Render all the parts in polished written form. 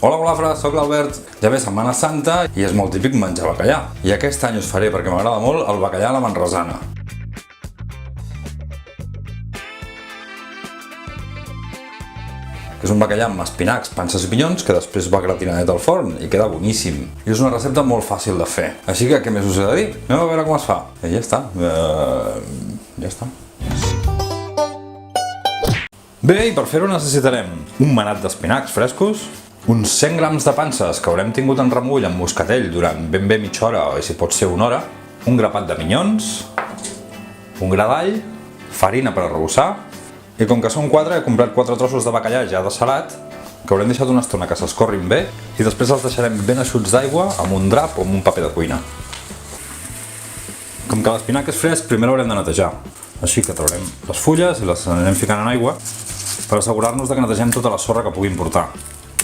Hola Golafra, sóc l'Albert. Ja ve Setmana Santa i és molt típic menjar bacallà. I aquest any us faré, perquè m'agrada molt, el bacallà a la manresana. És un bacallà amb espinacs, panses i pinyons que després va gratinadet al forn i queda boníssim. I és una recepta molt fàcil de fer. Així que què més us he de dir? Anem a veure com es fa. I ja està. Ja està. Bé, i per fer-ho necessitarem un manat d'espinacs frescos, uns 100 grams de panses que haurem tingut en remull amb moscatell durant ben bé mitja hora o si pot ser una hora, un grapat de minyons, un gra d'all, farina per arrebossar i com que són 4 he comprat 4 trossos de bacallà ja dessalat que haurem deixat una estona que s'escorrin bé i després els deixarem ben eixuts d'aigua amb un drap o amb un paper de cuina. Com que l'espinac és fresc, primer l'haurem de netejar, així que traurem les fulles i les anirem ficant en aigua per assegurar-nos que netegem tota la sorra que puguin portar.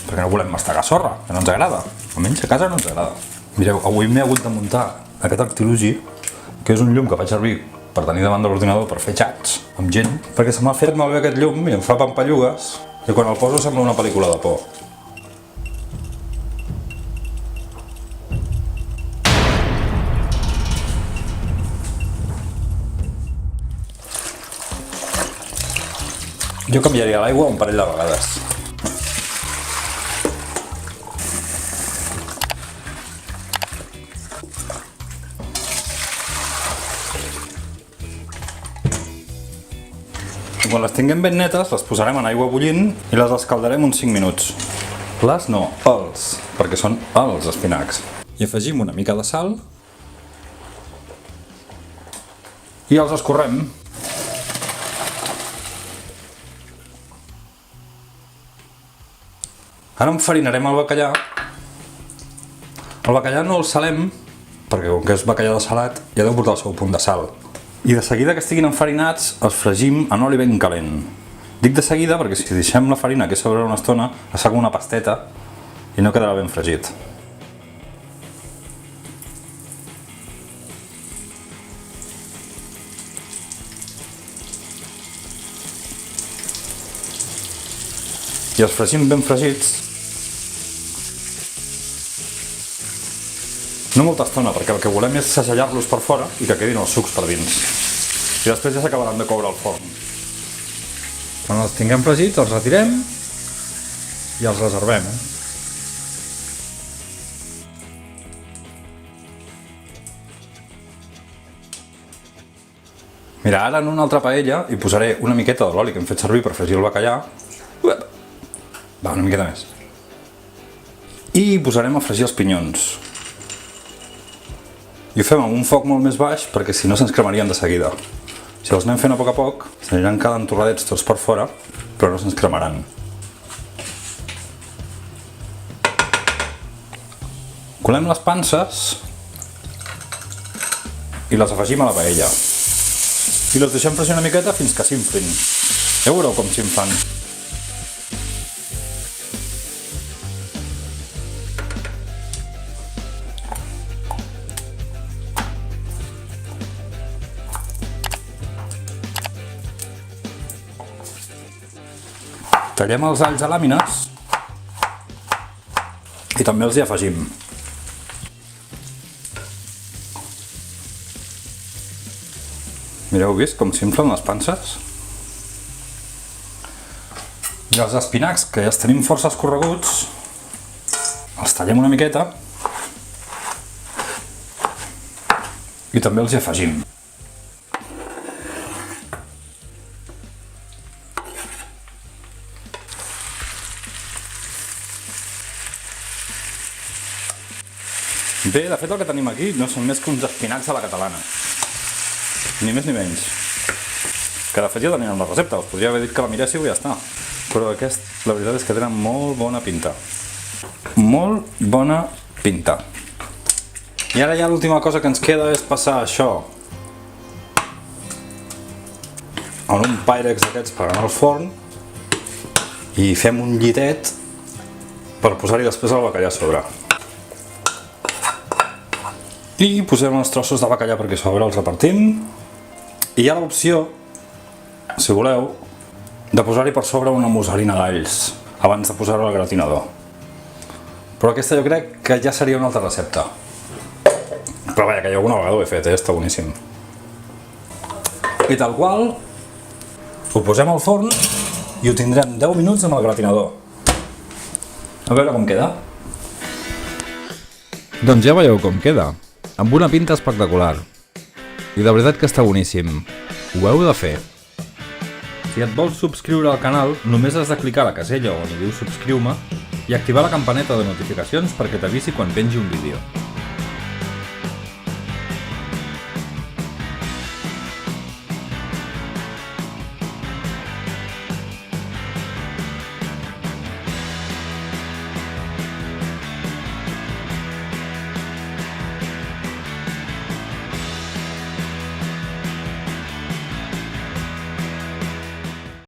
Perquè no volem mastegar sorra, que no ens agrada. Almenys a casa no ens agrada. Mireu, avui m'he hagut de muntar aquest artilugi, que és un llum que faig servir per tenir davant de l'ordinador per fer xats amb gent, perquè se m'ha fet malbé aquest llum i em fa pampallugues i quan el poso sembla una pel·lícula de por. Jo canviaria l'aigua un parell de vegades. Quan les tinguem ben netes, les posarem en aigua bullint i les escaldarem uns 5 minuts. Les no, els, perquè són els espinacs. I afegim una mica de sal i els escorrem. Ara enfarinarem el bacallà. El bacallà no el salem, perquè com que és bacallà de salat ja deu portar el seu punt de sal. I de seguida que estiguin enfarinats els fregim en oli ben calent. Dic de seguida perquè si deixem la farina aquí sobre una estona es fa com una pasteta i no quedarà ben fregit. I els fregim ben fregits. No molta estona, perquè el que volem és segellar-los per fora i que quedin els sucs per dins. I després ja s'acabaran de coure al forn. Quan els tinguem fregits, els retirem i els reservem. Mira, ara en una altra paella hi posaré una miqueta de l'oli que hem fet servir per fregir el bacallà. Va, una miqueta més. I hi posarem a fregir els pinyons. I ho fem amb un foc molt més baix perquè si no se'ns cremarien de seguida. Si els anem fent a poc, s'aniran quedant torradets tots per fora, però no se'ns cremaran. Colem les panses i les afegim a la paella. I les deixem fregir una miqueta fins que s'inflin. Ja veureu com s'inflen. Tallem els alls a làmines i també els hi afegim. Mireu, vist com s'inflen les panses? I els espinacs, que ja els tenim força escorreguts, els tallem una miqueta i també els hi afegim. Bé, de fet el que tenim aquí no són més que uns espinacs a la catalana. Ni més ni menys. Que de fet ja teníem la recepta, us podria haver dit que la miréssiu i ja està. Però aquest, la veritat és que tenen molt bona pinta. Molt bona pinta. I ara ja l'última cosa que ens queda és passar això en un Pyrex d'aquests per anar al forn i fem un llitet per posar-hi després el bacallà a sobre. I posem els trossos de bacallà perquè a sobre els repartim. I hi ha l'opció, si voleu, de posar-hi per sobre una musselina d'alls abans de posar-ho al gratinador. Però aquesta jo crec que ja seria una altra recepta. Però vaja, que jo alguna vegada ho he fet, està boníssim. I tal qual, ho posem al forn i ho tindrem 10 minuts amb el gratinador. A veure com queda. Doncs ja veieu com queda, amb una pinta espectacular. I de veritat que està boníssim. Ho heu de fer. Si et vols subscriure al canal, només has de clicar a la casella on hi diu subscriu-me i activar la campaneta de notificacions perquè t'avisi quan pengi un vídeo.